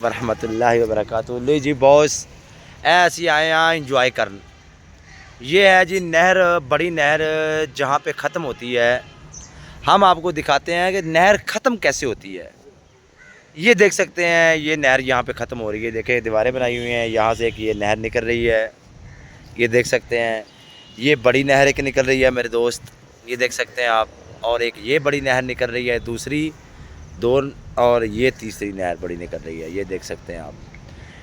वरहमतुल्लाहि वबरकातुहू। ले जी बॉस, ऐसी आए यहाँ इंजॉय कर। ये है जी नहर, बड़ी नहर जहाँ पे ख़त्म होती है। हम आपको दिखाते हैं कि नहर ख़त्म कैसे होती है। ये देख सकते हैं, ये नहर यहाँ पे ख़त्म हो रही है। देखें, दीवारें बनाई हुई हैं, यहाँ से एक ये नहर निकल रही है। ये देख सकते हैं, ये बड़ी नहर एक निकल रही है मेरे दोस्त, ये देख सकते हैं आप। और एक ये बड़ी नहर निकल रही है, दूसरी दो, और ये तीसरी नहर बड़ी निकल रही है। ये देख सकते हैं आप,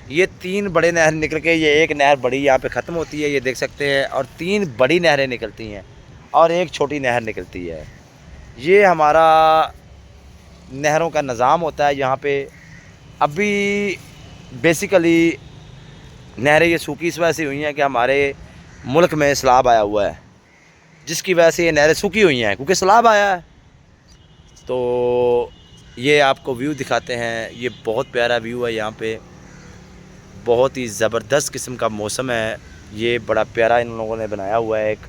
ये तीन बड़े नहर निकल के ये एक नहर बड़ी यहाँ पे ख़त्म होती है, ये देख सकते हैं। और तीन बड़ी नहरें निकलती हैं और एक छोटी नहर निकलती है। ये हमारा नहरों का निज़ाम होता है यहाँ पे। अभी बेसिकली नहरें ये सूखी इस वजह से हुई हैं कि हमारे मुल्क में सैलाब आया हुआ है, जिसकी वजह से ये नहरें सूखी हुई हैं, क्योंकि सैलाब आया है। तो ये आपको व्यू दिखाते हैं। ये बहुत प्यारा व्यू है यहाँ पे, बहुत ही ज़बरदस्त किस्म का मौसम है। ये बड़ा प्यारा इन लोगों ने बनाया हुआ है एक।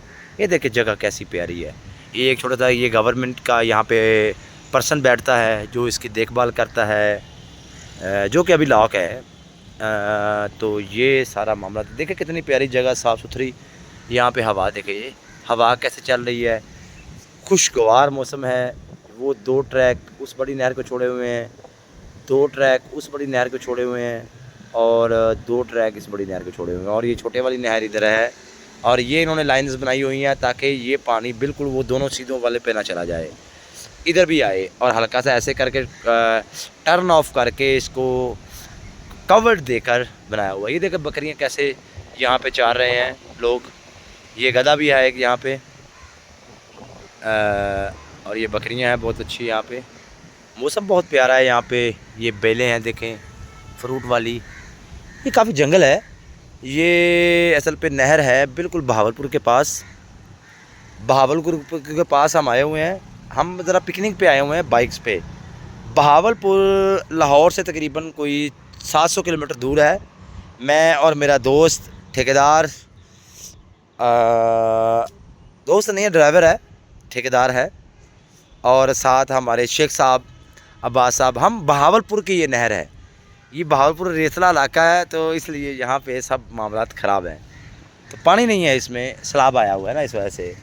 ये देखिए जगह कैसी प्यारी है। ये एक छोटा सा ये गवर्नमेंट का यहाँ पे पर्सन बैठता है जो इसकी देखभाल करता है, जो कि अभी लॉक है। तो ये सारा मामला देखिए, कितनी प्यारी जगह, साफ़ सुथरी। यहाँ पे हवा देखिए, हवा कैसे चल रही है, खुशगवार मौसम है। वो दो ट्रैक उस बड़ी नहर को छोड़े हुए हैं, दो ट्रैक उस बड़ी नहर को छोड़े हुए हैं, और दो ट्रैक इस बड़ी नहर को छोड़े हुए हैं। और ये छोटे वाली नहर इधर है, और ये इन्होंने लाइन्स बनाई हुई हैं ताकि ये पानी बिल्कुल वो दोनों सीधों वाले पे ना चला जाए, इधर भी आए। और हल्का सा ऐसे करके टर्न ऑफ करके इसको कवर्ड देकर बनाया हुआ है। ये देखो बकरियां कैसे यहाँ पे चार रहे हैं लोग। ये गधा भी है एक यहाँ पे, और ये बकरियां हैं बहुत अच्छी यहाँ पे। मौसम बहुत प्यारा है यहाँ पे। ये बेलें हैं देखें, फ्रूट वाली। ये काफ़ी जंगल है। ये असल पे नहर है बिल्कुल बहावलपुर के पास। बहावलपुर के पास हम आए हुए हैं। हम ज़रा पिकनिक पे आए हुए हैं बाइक्स पे। बहावलपुर लाहौर से तकरीबन कोई 700 किलोमीटर दूर है। मैं और मेरा दोस्त ठेकेदार, दोस्त नहीं है, ड्राइवर है, ठेकेदार है, और साथ हमारे शेख साहब, अब्बास साहब। हम बहावलपुर की ये नहर है, ये बहावलपुर रेतला इलाका है, तो इसलिए यहाँ पे सब मामलात ख़राब हैं। तो पानी नहीं है इसमें, सैलाब आया हुआ है ना, इस वजह से।